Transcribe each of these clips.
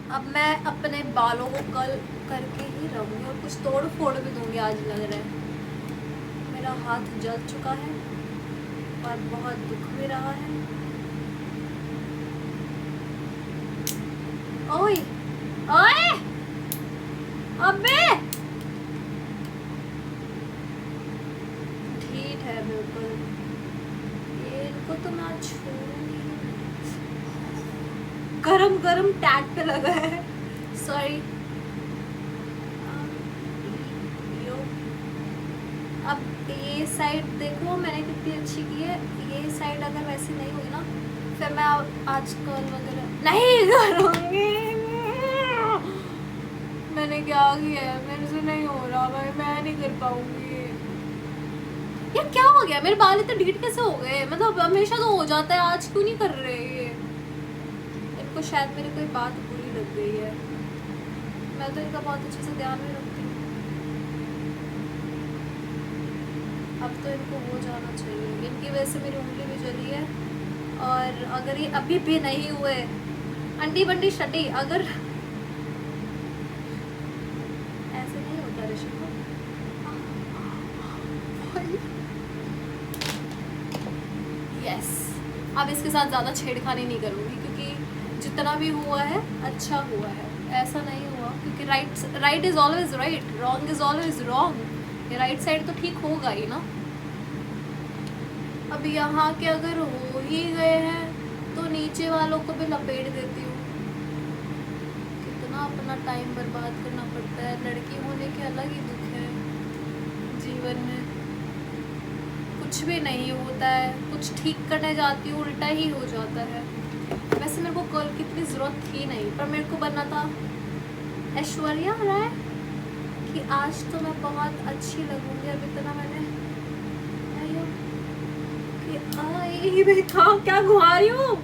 अब मैं अपने बालों को कल करके ही रहूँगी और कुछ तोड़ फोड़ भी दूंगी। आज लग रहा है मेरा हाथ जल चुका है और बहुत दुख भी रहा है। ओए ओए अबे ठीक है बिल्कुल, ये इनको तो मैं छोड़ूंगी। गरम गरम टैग पे लगा है, सॉरी। अब ये साइड देखो मैंने कितनी अच्छी की है। ये साइड अगर वैसी नहीं हुई ना फिर मैं आजकल वगैरह नहीं करूँगी। मैंने क्या किया है, मेरे से नहीं हो रहा भाई, मैं नहीं कर पाऊंगी। यार क्या हो गया, मेरे बाल इतने ढीठ कैसे हो गए? मतलब हमेशा तो हो जाता है, आज क्यों नहीं कर रहे ये? इनको शायद मेरी कोई बात बुरी लग गई है। मैं तो इनका बहुत अच्छे से ध्यान भी रखती हूँ। अब तो इनको हो जाना चाहिए, इनकी वजह से मेरी उंगली भी जली है। और अगर ये अभी भी नहीं हुए अंडी बंडी शटी, अगर ऐसे नहीं होता ऋषि को। यस, अब इसके साथ ज़्यादा छेड़खानी नहीं करूँगी क्योंकि जितना भी हुआ है अच्छा हुआ है, ऐसा नहीं हुआ क्योंकि right is always right, wrong is always wrong. ये राइट साइड तो ठीक होगा ही ना। अब यहाँ के अगर हो ही गए हैं तो नीचे वालों को भी लपेट देती हूँ। कितना अपना टाइम बर्बाद करना पड़ता है, लड़की होने के अलग ही दुख है जीवन में। कुछ भी नहीं होता है, कुछ ठीक करने जाती हूँ उल्टा ही हो जाता है। वैसे मेरे को कल की इतनी ज़रूरत थी नहीं, पर मेरे को बनना था ऐश्वर्या राय कि आज तो मैं बहुत अच्छी लगूंगी। अब इतना मैंने कि देखा क्या घुमा रही हूँ।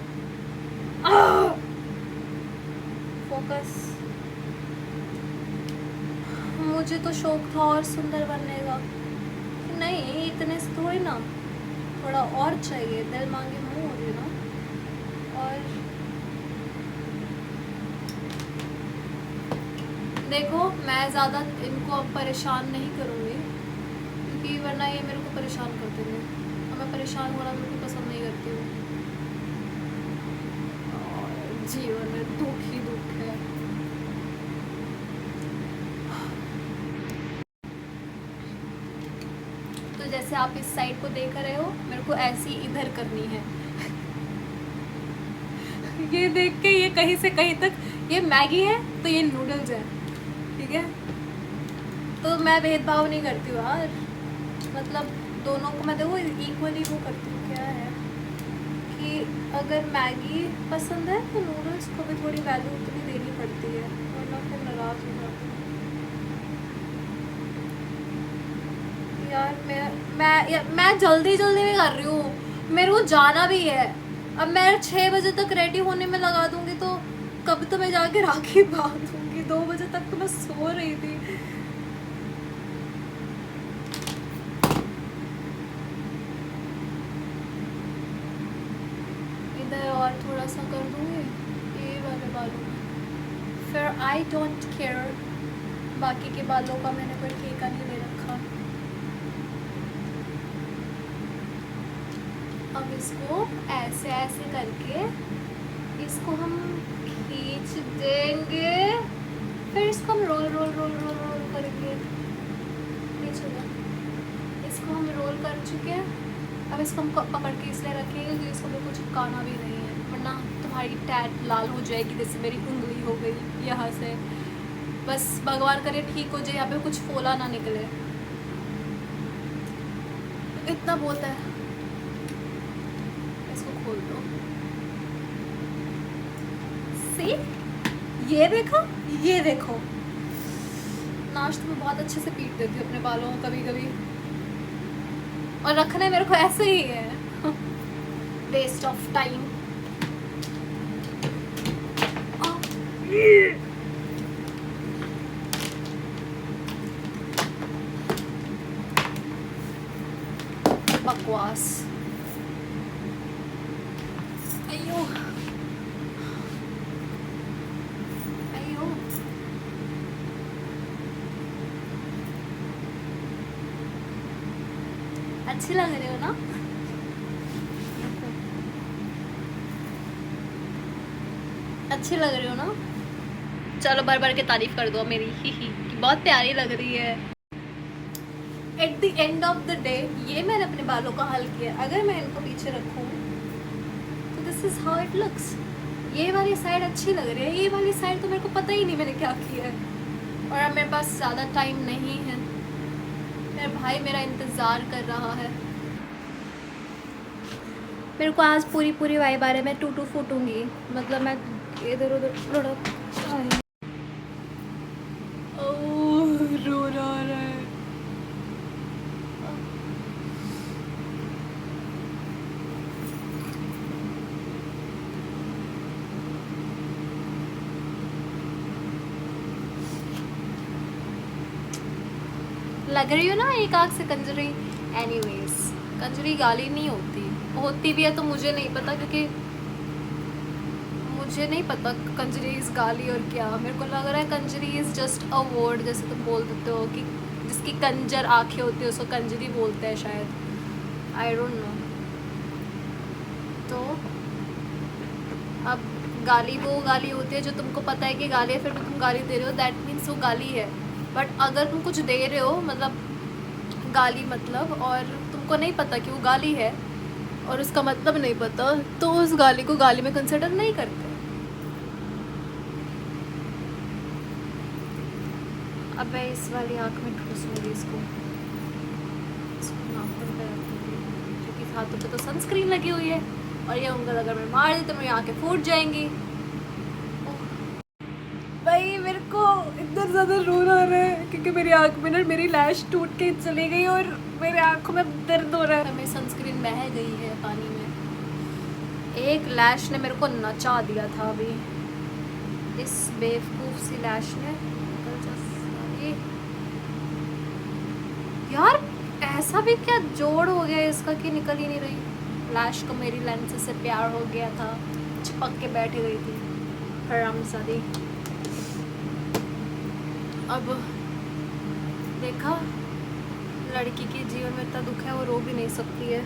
फोकस, मुझे तो शौक था और सुंदर बनने का, नहीं इतने से थोड़ी ना, थोड़ा और चाहिए। दिल मांगे मुँह हो रही ना। और देखो मैं ज़्यादा इनको अब परेशान नहीं करूँगी क्योंकि वरना ये मेरे को परेशान कर देंगे और मैं परेशान होना बिल्कुल पसंद नहीं करती हूँ। और जीवन में दुख ही दुख है। तो जैसे आप इस साइड को देख रहे हो, मेरे को ऐसी इधर करनी है। ये देख के ये कहीं से कहीं तक, ये मैगी है तो ये नूडल्स है, ठीक है? तो मैं भेदभाव नहीं करती हूँ यार, मतलब दोनों को मैं देखो इक्वली वो करती हूँ। क्या है कि अगर मैगी पसंद है तो नूडल्स को भी थोड़ी वैल्यू उतनी देनी पड़ती है, वरना फिर नाराज़ हो जाती हूँ। यार मैं जल्दी जल्दी में कर रही हूँ, मेरे को जाना भी है। अब मैं 6 बजे तक रेडी होने में लगा दूंगी तो कब तो मैं जाके राखी बांधूंगी। 2 बजे तक तो मैं सो रही थी। इधर और थोड़ा सा कर दूंगी ये वाले बालों में, फिर आई डोंट केयर। बाकी के बालों का मैंने कोई ठेका नहीं ले रखा। अब इसको ऐसे ऐसे करके इसको हम खींच देंगे, फिर इसको हम roll roll roll roll roll करेंगे। नीचे इसको हम रोल कर चुके हैं। अब इसको हम पकड़ के इसलिए रखेंगे क्योंकि इसको मेरे को चिपकाना भी नहीं है, वरना तुम्हारी टैट लाल हो जाएगी जैसे मेरी उंगली हो गई यहाँ से। बस भगवान करे ठीक हो जाए, यहाँ पे कुछ फोला ना निकले, इतना बहुत है। इसको खोल दो। सी, ये देखो, ये देखो, नाश तो मैं बहुत अच्छे से पीट देती हूँ अपने बालों को कभी कभी, और रखने मेरे को ऐसे ही है। Waste of time. बकवास। अयो अच्छे लग रहे हो ना? अच्छे लग रहे हो ना? चलो बार बार के तारीफ कर दो मेरी ही कि बहुत प्यारी लग रही है। At the end of the day ये मैंने अपने बालों का हल किया। अगर मैं इनको पीछे रखूँ तो this is how it looks. ये वाली साइड अच्छी लग रही है, ये वाली साइड तो मेरे को पता ही नहीं मैंने क्या किया है। और अब मेरे पास ज़्यादा टाइम नहीं है, मेरा भाई मेरा इंतज़ार कर रहा है। मेरे को आज पूरी पूरी वाइब आ रही है, मैं टूटू फूटूंगी, मतलब मैं इधर उधर लुढ़क। ओह रो रहा है। लग रही हो ना एक आँख से कंजरी। एनीवेज कंजरी गाली नहीं होती, होती भी है तो मुझे नहीं पता, क्योंकि मुझे नहीं पता कंजरी इज़ गाली और क्या। मेरे को लग रहा है Kanjari is just a word, जैसे तुम बोल देते हो कि जिसकी कंजर आँखें होती है उसको कंजरी बोलते हैं शायद, आई डोंट नो। तो अब गाली वो गाली होती है जो तुमको पता है कि गाली है, फिर भी तुम गाली दे रहे हो, दैट मीन्स वो गाली है। बट अगर तुम कुछ दे रहे हो मतलब गाली मतलब, और तुमको नहीं पता कि वो गाली है और उसका मतलब नहीं पता, तो उस गाली को गाली में कंसिडर नहीं करते। अब मैं इस वाली आँख में ठूसूंगी इसको नाखून पे रखूंगी, क्योंकि हाथों पे तो सनस्क्रीन लगी हुई है और ये उंगल अगर मैं मार दी तो मेरी आँखें फूट जाएंगी। भाई मेरे को इतना ज़्यादा रोना आ रहा है क्योंकि मेरी आँख में ना मेरी लैश टूट के चली गई और मेरे आँखों में दर्द हो रहा है। मेरी सनस्क्रीन बह गई है पानी में। एक लैश ने मेरे को नचा दिया था अभी, इस बेवकूफ़ सी लैश ने। यार ऐसा भी क्या जोड़ हो गया इसका कि निकल ही नहीं रही। लैश को मेरी लेंस से प्यार हो गया था, चिपक के बैठ गई थी हरामजादी। अब देखा, लड़की के जीवन में इतना दुख है वो रो भी नहीं सकती है।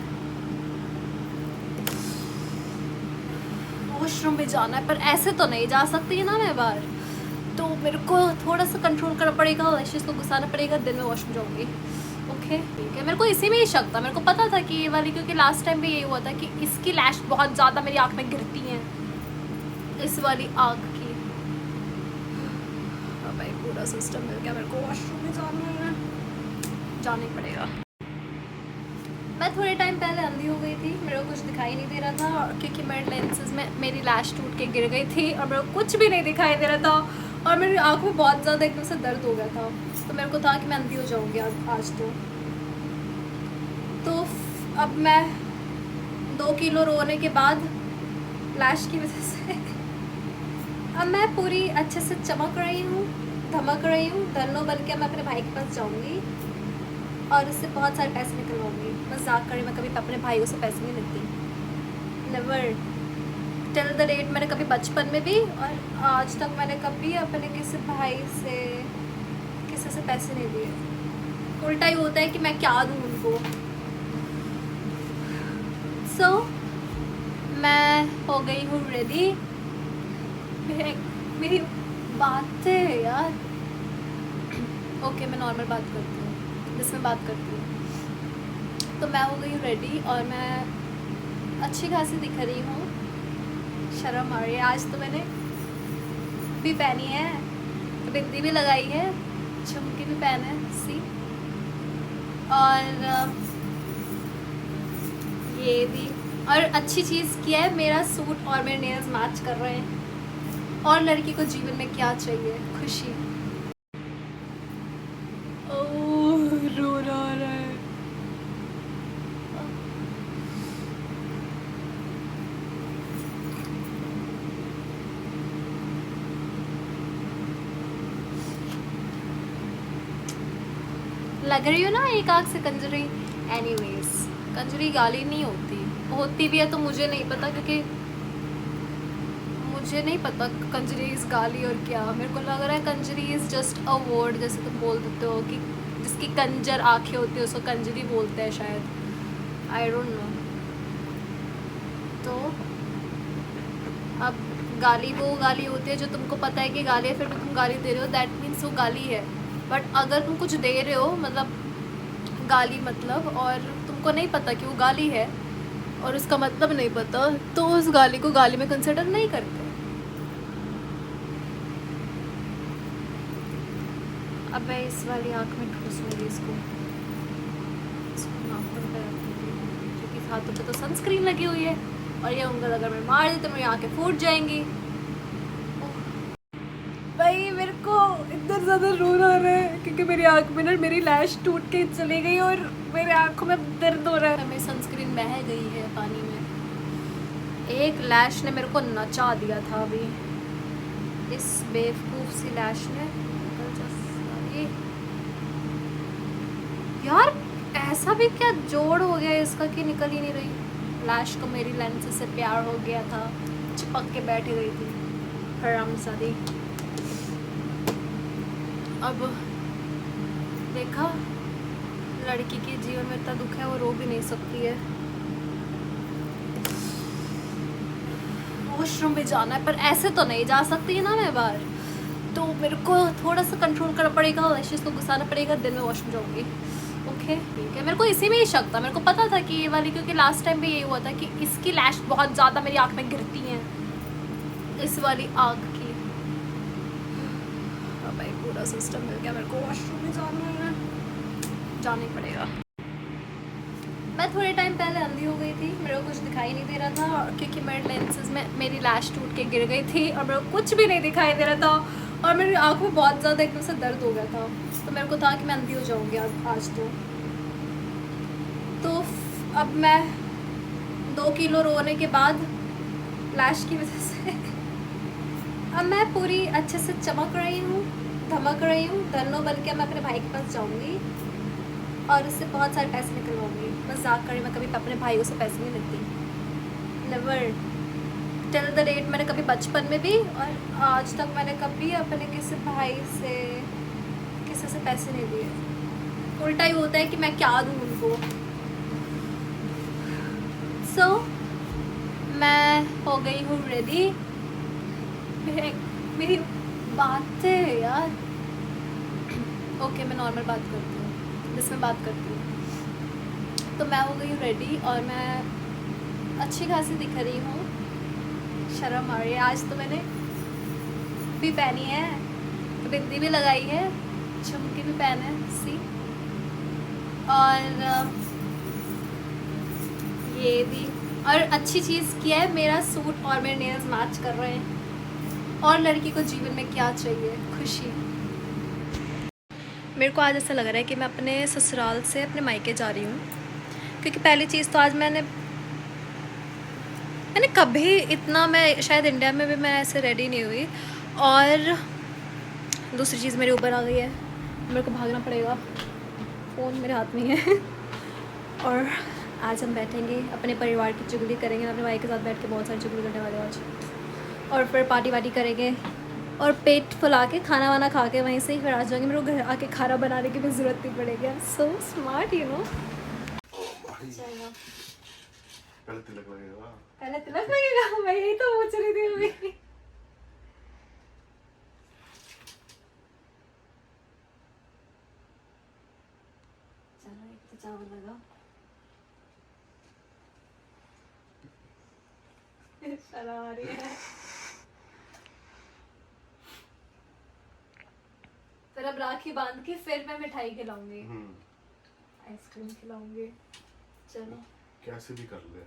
वॉशरूम में जाना है पर ऐसे तो नहीं जा सकती ना मैं बाहर, तो मेरे को थोड़ा सा कंट्रोल करना पड़ेगा, लैशेस को घुसाना पड़ेगा, दिन में वॉशरूम जाऊंगी। ओके ठीक है। मेरे को इसी में ही शक था, मेरे को पता था कि ये वाली, क्योंकि लास्ट टाइम भी यही हुआ था कि इसकी लैश बहुत ज़्यादा मेरी आँख में गिरती हैं, इस वाली आँख की। भाई पूरा सिस्टम मिल गया, मेरे को वॉशरूम में जाना ही पड़ेगा। मैं थोड़े टाइम पहले अंधी हो गई थी, मेरे को कुछ दिखाई नहीं दे रहा था क्योंकि मेरे लेंसेज में मेरी लैश टूट के गिर गई थी और मेरे को कुछ भी नहीं दिखाई दे रहा था और मेरी आँख में बहुत ज़्यादा एकदम से दर्द हो गया था, तो मेरे को था कि मैं अंधी हो जाऊँगी आज तो अब मैं 2 किलो रोने के बाद लैश की वजह से अब मैं पूरी अच्छे से चमक रही हूँ, धमक रही हूँ। धनो बन के मैं अपने भाई के पास जाऊँगी और उससे बहुत सारे पैसे निकलवाऊँगी। मजाक करी, मैं कभी अपने भाइयों से पैसे नहीं लेती, नेवर टिल द डेट। मैंने कभी बचपन में भी और आज तक मैंने कभी अपने किसी भाई से किसी से पैसे नहीं दिए। उल्टा ही होता है कि मैं क्या दूँ उनको। सो मैं हो गई हूँ रेडी। मेरी बात है यार। ओके मैं नॉर्मल बात करती हूँ, जिसमें बात करती हूँ। तो मैं हो गई हूँ रेडी और मैं अच्छी खासी दिख रही हूँ। शर्म आ रही है, आज तो मैंने भी पहनी है, बिंदी भी लगाई है, झुमकी भी पहने सी, और ये भी। और अच्छी चीज़ क्या है, मेरा सूट और मेरे नेल्स मैच कर रहे हैं। और लड़की को जीवन में क्या चाहिए? खुशी। ओह रो रहा है। लग रही हो ना एक आँख से कंजरी। एनीवेज कंजरी गाली नहीं होती, होती भी है तो मुझे नहीं पता, क्योंकि मुझे नहीं पता कंजरी इज़ गाली और क्या। मेरे को लग रहा है Kanjari is just a word, जैसे तुम बोल देते हो कि जिसकी कंजर आँखें होती है उसको कंजरी बोलते हैं शायद, आई डोंट नो। तो अब गाली वो गाली होती है जो तुमको पता है कि गाली है, फिर भी तुम गाली दे रहे हो, दैट मीन्स वो गाली है। बट अगर तुम कुछ दे रहे हो मतलब गाली मतलब, और तुमको नहीं पता कि वो गाली है और उसका मतलब नहीं पता, तो उस गाली को गाली में कंसिडर नहीं करते। अब मैं इस वाली आँख में ठूसूंगी इसको नाखून पे रखूंगी, क्योंकि हाथों पे तो सनस्क्रीन लगी हुई है और ये उंगल अगर मैं मार दी तो मेरी आँखें फूट जाएंगी। भाई मेरे को इतना ज़्यादा रोना आ रहा है क्योंकि मेरी आँख में ना मेरी लैश टूट के चली गई और मेरे आँखों में दर्द हो रहा है। मेरी सनस्क्रीन बह गई है पानी में। एक लैश ने मेरे को नचा दिया था अभी, इस बेवकूफ़ सी लैश ने। यार ऐसा भी क्या जोड़ हो गया इसका कि निकल ही नहीं रही। लैश को मेरी लेंस से प्यार हो गया था, चिपक के बैठी गई थी हरामजादी। अब देखा, लड़की के जीवन में इतना दुख है वो रो भी नहीं सकती है। वॉशरूम में जाना है पर ऐसे तो नहीं जा सकती है ना मैं बाहर, तो मेरे को थोड़ा सा कंट्रोल करना पड़ेगा, लैशेस को घुसाना पड़ेगा, दिन में वॉशरूम जाऊँगी। ओके ठीक है। मेरे को इसी में ही शक था, मेरे को पता था कि ये वाली, क्योंकि लास्ट टाइम भी यही हुआ था कि इसकी लैश बहुत ज़्यादा मेरी आँख में गिरती हैं, इस वाली आँख की। अब भाई पूरा सिस्टम मिल गया, मेरे को वॉशरूम में जाना ही पड़ेगा। मैं थोड़े टाइम पहले अंधी हो गई थी, मेरे को कुछ दिखाई नहीं दे रहा था क्योंकि मेरे लेंसेज में मेरी लैश टूट के गिर गई थी और मेरे को कुछ भी नहीं दिखाई दे रहा था और मेरी आँख में बहुत ज़्यादा एकदम से दर्द हो गया था, तो मेरे को था कि मैं अंधी हो जाऊँगी आज तो अब मैं 2 किलो रोने के बाद लैश की वजह से अब मैं पूरी अच्छे से चमक रही हूँ, धमक रही हूँ। धनो बन के मैं अपने भाई के पास जाऊँगी और उससे बहुत सारे पैसे निकलवाऊँगी। मजाक कर रही, मैं कभी अपने भाइयों से पैसे नहीं लेती, नेवर टिल द डेट। मैंने कभी बचपन में भी और आज तक मैंने कभी अपने किसी भाई से किसी से पैसे नहीं दिए। उल्टा ही होता है कि मैं क्या दूँ उनको। सो मैं हो गई हूँ रेडी। मेरी बात है यार। ओके मैं नॉर्मल बात करती हूँ, जिसमें बात करती हूँ। तो मैं हो गई हूँ रेडी और मैं अच्छी खासी दिख रही हूँ। शर्म आ रही है, आज तो मैंने भी पहनी है, बिंदी भी लगाई है, झुमकी भी पहने सी, और ये भी। और अच्छी चीज़ क्या है, मेरा सूट और मेरे नेल्स मैच कर रहे हैं। और लड़की को जीवन में क्या चाहिए? खुशी। मेरे को आज ऐसा लग रहा है कि मैं अपने ससुराल से अपने मायके जा रही हूँ, क्योंकि पहली चीज़ तो आज मैंने कभी इतना, मैं शायद इंडिया में भी मैं ऐसे रेडी नहीं हुई। और दूसरी चीज़ मेरे ऊपर आ गई है, मेरे को भागना पड़ेगा, फ़ोन मेरे हाथ में ही है। और आज हम बैठेंगे अपने परिवार की चुगली करेंगे, अपने भाई के साथ बैठ के बहुत सारी चुगली करने वाले आज, और फिर पार्टी वार्टी करेंगे और पेट फुला के खाना वाना खा के वहीं से ही फिर आ जाएंगे। मेरे को घर आके खाना बनाने की भी ज़रूरत नहीं पड़ेगी। I am so smart you know. पहले तिलक लगेगा। पहले तिलक लगेगा, मैं यही तो पूछ रही थी अभी। चलो एक तो चावल लगा, शर्म आ रही है। फिर अब राखी बांध के फिर मैं मिठाई खिलाऊंगी, आइसक्रीम खिलाऊंगी। चलो कैसे भी कर ले।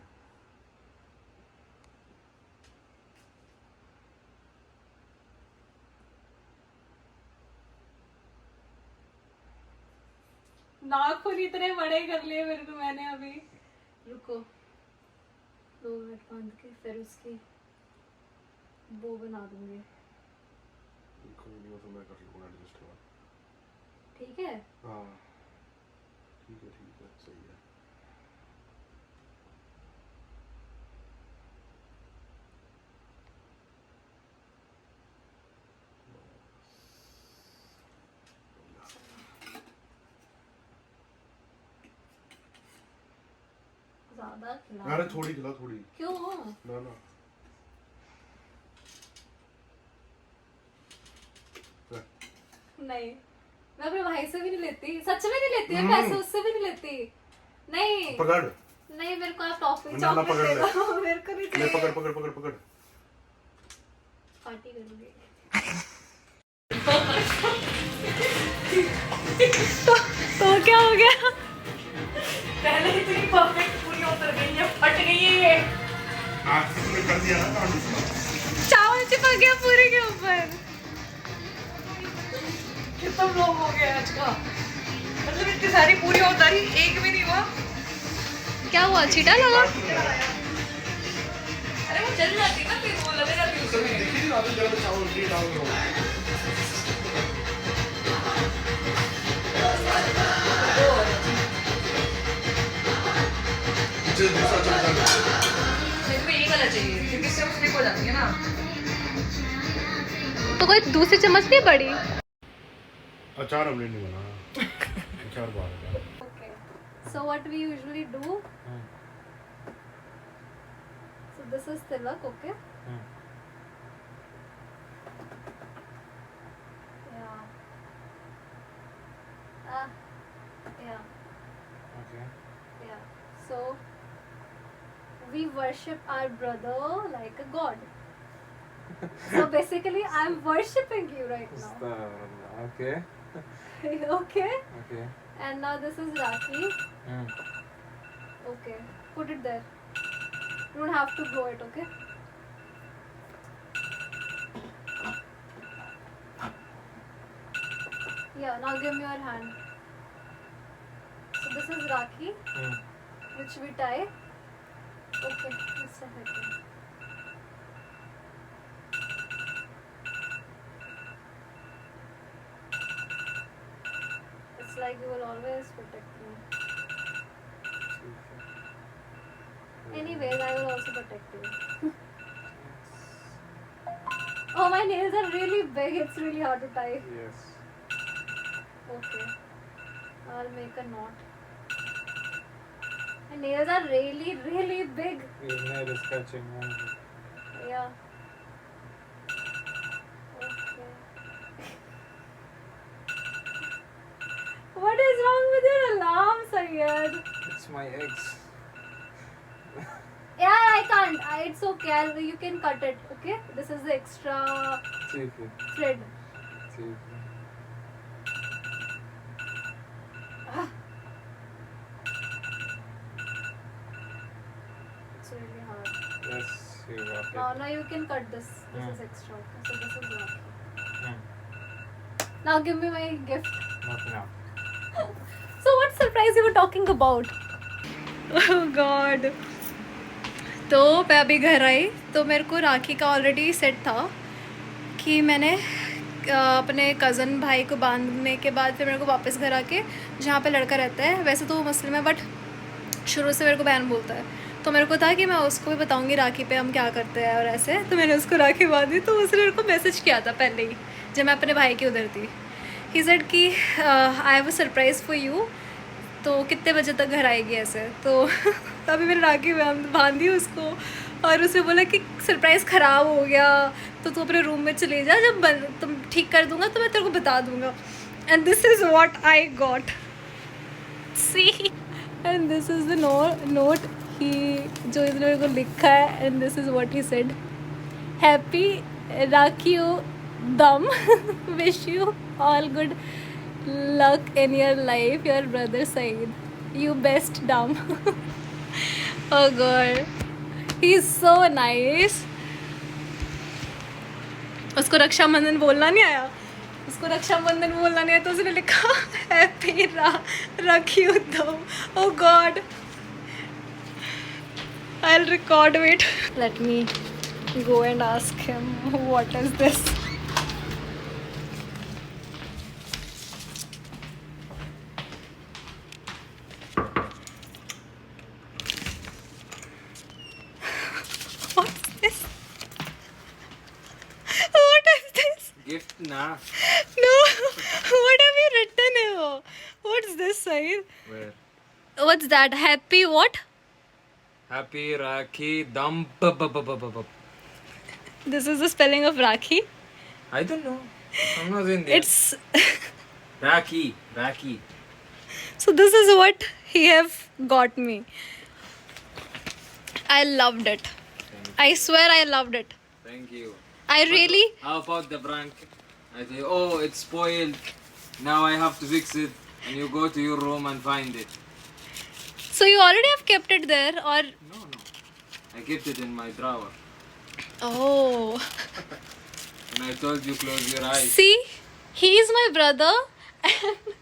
नाखून इतने बड़े कर लिए मेरे को मैंने अभी। रुको 2 मिनट बांध के फिर उसकी वो बना दूंगी। कोई नहीं, वो तो मैं कर लूँगा एडजस्ट। ठीक है। हाँ ठीक है सही है। ज्यादा खिला। अरे थोड़ी खिला थोड़ी। क्यों? ना ना नहीं, मैं अपने भाई से भी नहीं लेती, सच में नहीं लेती, मैं पैसे उससे भी नहीं लेती। नहीं पकड़। नहीं, मेरे को आप टॉफी ना, ना, चॉकलेट पकड़ दे दो, मेरे को नहीं ले चाहिए। पकड़ पकड़ पकड़ पकड़। पार्टी करूंगी। तो क्या हो गया? पहले इतनी परफेक्ट पूरी उतर गई है, फट गई है ये। आज तुमने कर दिया ना काम। चावल चिपक गया पूरे के ऊपर। कितना लोग हो गया आज का, मतलब इतनी सारी पूरी उतारी, एक भी नहीं हुआ। क्या हुआ? छीटा लगा? अरे वो जल जाती ना, फिर वो लग जाती उसमें। देखी नहीं रात जब चावल रोटी डाल दो। पीछे दूसरा चमचा। मेरे को यही वाला चाहिए, क्योंकि इससे वो स्लिप हो जाती है ना। तो कोई दूसरी चम्मच नहीं पड़ी? अचार हमने नहीं बनाया। अचार बाहर है। Okay. So what we usually do? So this is tilak, okay? Yeah. Yeah. Okay. Yeah. So we worship our brother like a god. So basically, I'm worshipping you right now. Okay. Okay? Okay. And now this is Rakhi. Hmm. Okay. Put it there. You don't have to blow it, okay? Yeah, now give me your hand. So this is Rakhi, Hmm. which we tie. Okay, just a second. It's like you will always protect me. Anyways, I will also protect you. Oh, my nails are really big. It's really hard to tie. Yes. Okay. I'll make a knot. My nails are really, really big. Your nail is catching on. Yeah. Okay. What is wrong with your alarm, Syed? It's my eggs. Yeah, I can't. It's okay. You can cut it. Okay. This is the extra ठीक है. thread. ठीक है. It's really hard. Yes, you got Now you can cut this. This Hmm. is extra. Okay. So this is lucky. it. Hmm. Now give me my gift. Not now. So what surprise you were talking about? Oh God. तो मैं अभी घर आई तो मेरे को राखी का already set था कि मैंने अपने कज़न भाई को बांधने के बाद फिर मेरे को वापस घर आके जहाँ पे लड़का रहता है, वैसे तो वो मुस्लिम है बट शुरू से मेरे को बहन बोलता है, तो मेरे को था कि मैं उसको भी बताऊंगी राखी पे हम क्या करते हैं और ऐसे, तो मैंने उसको राखी बांधी। तो उसने मेरे को मैसेज किया था पहले ही जब मैं अपने भाई की उधर थी। ही सेड कि I have a surprise for you, तो कितने बजे तक घर आएगी ऐसे। तो अभी मैंने राखी बांधी उसको और उसने बोला कि सरप्राइज़ ख़राब हो गया तो तू अपने रूम में चले जा, जब तुम ठीक कर दूंगा तो मैं तेरे को बता दूंगा। And this is what I got, see, and this is the note ही जो इसने मेरे को लिखा है, and this is what he said, happy Rakhi dumb, wish you all good luck in your life, your brother Saeed, you best dumb. Oh god, he's so nice. उसको रक्षाबंधन बोलना नहीं आया, उसको रक्षाबंधन बोलना नहीं आया तो उसने लिखा happy rakhi Uddhav. Oh god, I'll record it. Let me go and ask him what is this. What's this? What is this? Gift na. No, what have you written here? What's this, Sahil? Where? What's that? Happy what? Happy Rakhi Dam. This is the spelling of Rakhi. I don't know. I'm not Indian. It's Rakhi. so this is what he have got me. I loved it. I swear I loved it. Thank you. I really How about the prank? I say, oh, it's spoiled. Now I have to fix it. And you go to your room and find it. so you already have kept it there or No. I kept it in my drawer. oh And I told you close your eyes. see he is my brother and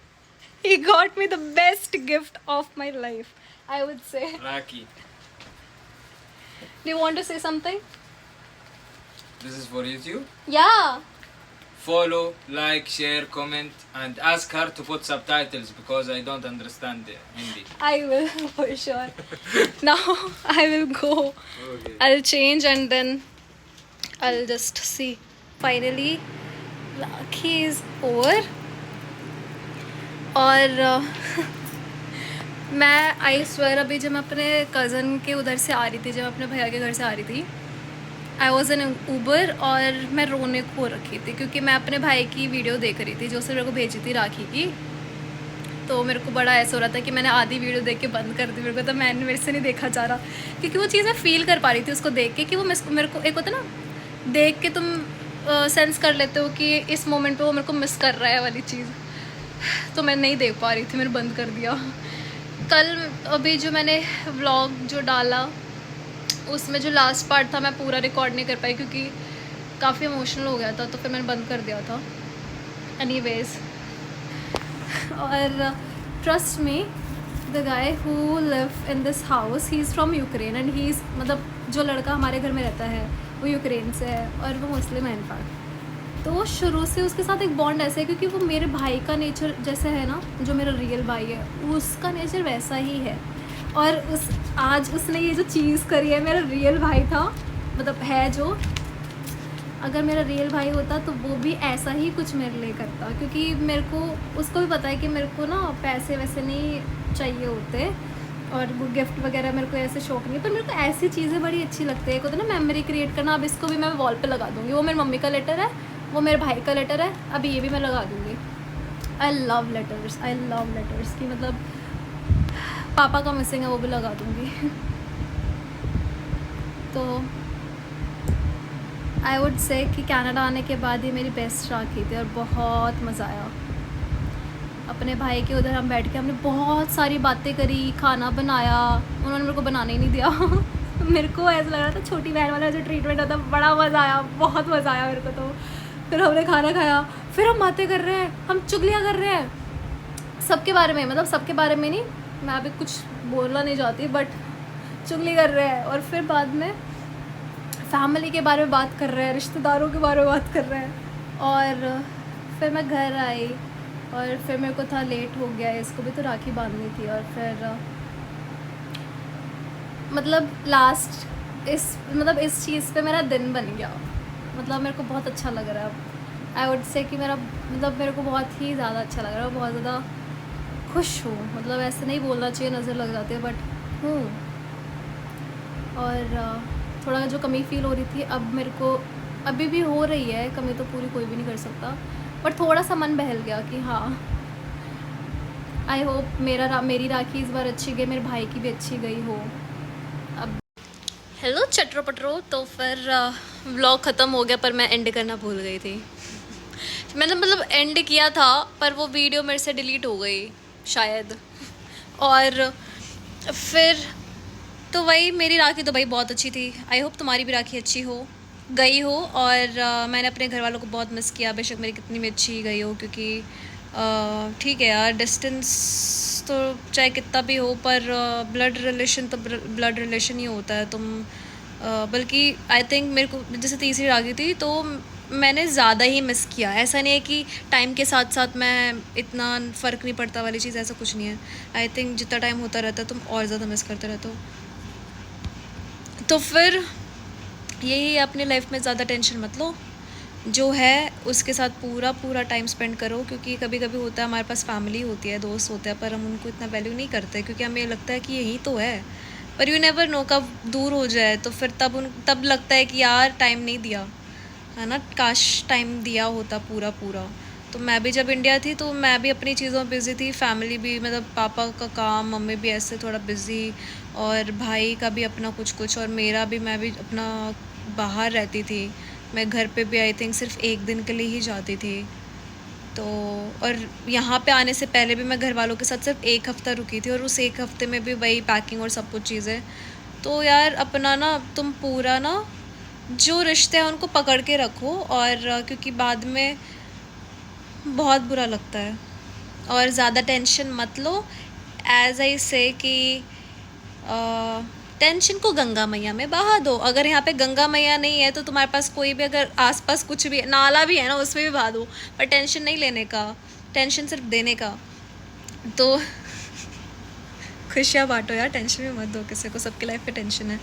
he got me the best gift of my life, I would say. Rakhi. Do you want to say something? This is for YouTube. Yeah. Follow, like, share, comment, and ask her to put subtitles because I don't understand the Hindi. I will for sure. Now I will go. Okay. I'll change and then I'll just see. Finally, Rakhi is over. और मैं I swear अभी जब मैं अपने cousin के उधर से आ रही थी, जब मैं अपने भैया के घर से आ रही थी, आई वॉज इन ऊबर और मैं रोने को रखी थी क्योंकि मैं अपने भाई की वीडियो देख रही थी जो उसने मेरे को भेजी थी राखी की. तो मेरे को बड़ा ऐसा हो रहा था कि मैंने आधी वीडियो देख के बंद कर दी. मेरे को तो मेरे से नहीं देखा जा रहा क्योंकि वो चीज़ मैं फील कर पा रही थी उसको देख के कि वो मेरे को एक होता ना देख के तुम सेंस कर लेते हो कि इस मोमेंट पे वो मेरे को मिस कर रहा है वाली चीज़. तो मैं नहीं देख पा रही थी, मैंने बंद कर दिया. कल अभी जो मैंने व्लॉग जो डाला उसमें जो लास्ट पार्ट था मैं पूरा रिकॉर्ड नहीं कर पाई क्योंकि काफ़ी इमोशनल हो गया था, तो फिर मैंने बंद कर दिया था. एनीवेज, और trust me the guy who live in this house he is from Ukraine and he is मतलब जो लड़का हमारे घर में रहता है वो यूक्रेन से है और वो मुस्लिम है इनफैक्ट. तो शुरू से उसके साथ एक बॉन्ड ऐसा है क्योंकि वो मेरे भाई का नेचर जैसे है ना, जो मेरा रियल भाई है उसका नेचर वैसा ही है. और आज उसने ये जो चीज़ करी है, मेरा रियल भाई था मतलब है जो, अगर मेरा रियल भाई होता तो वो भी ऐसा ही कुछ मेरे लिए करता क्योंकि मेरे को उसको भी पता है कि मेरे को ना पैसे वैसे नहीं चाहिए होते और वो गिफ्ट वगैरह मेरे को ऐसे शौक नहीं है, पर मेरे को ऐसी चीज़ें बड़ी अच्छी लगती है. एक होता है ना मेमोरी क्रिएट करना. अब इसको भी मैं वॉल पे लगा दूँगी. वो मेरी मम्मी का लेटर है, वो मेरे भाई का लेटर है, अभी ये भी मैं लगा दूँगी. आई लव लेटर्स कि मतलब पापा का मिसिंग है वो भी लगा दूँगी. तो आई वुड से कि कनाडा आने के बाद ही मेरी बेस्ट राखी थी और बहुत मज़ा आया. अपने भाई के उधर हम बैठ के हमने बहुत सारी बातें करी, खाना बनाया, उन्होंने मेरे को बनाने ही नहीं दिया. मेरे को ऐसा लग रहा था छोटी बहन वाला जो ट्रीटमेंट होता, बड़ा मज़ा आया, बहुत मज़ा आया मेरे को. तो फिर हमने खाना खाया, फिर हम बातें कर रहे हैं, हम चुगलियाँ कर रहे हैं सबके बारे में, मतलब सबके बारे में नहीं, मैं अभी कुछ बोलना नहीं चाहती बट चुगली कर रहे हैं. और फिर बाद में फैमिली के बारे में बात कर रहे हैं, रिश्तेदारों के बारे में बात कर रहे हैं. और फिर मैं घर आई और फिर मेरे को था लेट हो गया, इसको भी तो राखी बांधनी थी. और फिर मतलब लास्ट इस चीज़ पे मेरा दिन बन गया. मतलब मेरे को बहुत अच्छा लग रहा है अब. आई वुड से कि मेरे को बहुत ही ज़्यादा अच्छा लग रहा है, बहुत ज़्यादा खुश हूँ. मतलब ऐसे नहीं बोलना चाहिए, नज़र लग जाती है, बट हूँ. और थोड़ा जो कमी फील हो रही थी अब मेरे को अभी भी हो रही है. कमी तो पूरी कोई भी नहीं कर सकता, बट थोड़ा सा मन बहल गया कि हाँ आई होप मेरी राखी इस बार अच्छी गई, मेरे भाई की भी अच्छी गई हो. अब हेलो चटरो पटरो. तो फिर व्लॉग ख़त्म हो गया पर मैं एंड करना भूल गई थी. मैंने मतलब एंड किया था पर वो वीडियो मेरे से डिलीट हो गई शायद. और फिर तो वही मेरी राखी तो भाई बहुत अच्छी थी. आई होप तुम्हारी भी राखी अच्छी हो गई हो. और मैंने अपने घर वालों को बहुत मिस किया, बेशक मेरी कितनी भी अच्छी गई हो, क्योंकि ठीक है यार, डिस्टेंस तो चाहे कितना भी हो पर ब्लड रिलेशन तो ब्लड रिलेशन ही होता है. तुम बल्कि आई थिंक मेरे को जैसे तीसरी राखी थी तो मैंने ज़्यादा ही मिस किया. ऐसा नहीं है कि टाइम के साथ साथ मैं इतना फ़र्क नहीं पड़ता वाली चीज़, ऐसा कुछ नहीं है. आई थिंक जितना टाइम होता रहता है तुम और ज़्यादा मिस करते रहते हो. तो फिर यही है, अपनी लाइफ में ज़्यादा टेंशन मत लो, जो है उसके साथ पूरा टाइम स्पेंड करो. क्योंकि कभी कभी होता है हमारे पास फैमिली होती है, दोस्त होते हैं, पर हम उनको इतना वैल्यू नहीं करते क्योंकि हमें लगता है कि यही तो है. पर यू नेवर नो कब दूर हो जाए, तो फिर तब लगता है कि यार टाइम नहीं दिया, है ना, काश टाइम दिया होता पूरा पूरा। तो मैं भी जब इंडिया थी तो मैं भी अपनी चीज़ों में बिज़ी थी, फैमिली भी, मतलब पापा का काम, मम्मी भी ऐसे थोड़ा बिज़ी, और भाई का भी अपना कुछ कुछ, और मेरा भी, मैं भी अपना बाहर रहती थी। मैं घर पे भी आई थिंक सिर्फ 1 दिन के लिए ही जाती थी। तो और यहाँ पे आने से पहले भी मैं घर वालों के साथ सिर्फ 1 हफ़्ता रुकी थी, और उस 1 हफ़्ते में भी वही पैकिंग और सब कुछ चीज़ें। तो यार अपना ना तुम पूरा ना जो रिश्ते हैं उनको पकड़ के रखो, और क्योंकि बाद में बहुत बुरा लगता है। और ज़्यादा टेंशन मत लो, एज आई से कि टेंशन को गंगा मैया में बहा दो। अगर यहाँ पे गंगा मैया नहीं है तो तुम्हारे पास कोई भी, अगर आसपास कुछ भी नाला भी है ना, उसमें भी बहा दो, पर टेंशन नहीं लेने का, टेंशन सिर्फ देने का। तो खुशियाँ बांटो यार, टेंशन भी मत दो किसी को, सबकी लाइफ में टेंशन है।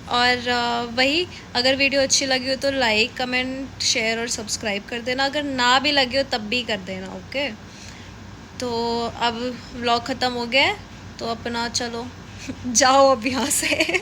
और वही, अगर वीडियो अच्छी लगी हो तो लाइक, कमेंट, शेयर और सब्सक्राइब कर देना। अगर ना भी लगे हो तब भी कर देना, ओके। तो अब व्लॉग ख़त्म हो गया है, तो अपना चलो जाओ अब यहाँ से।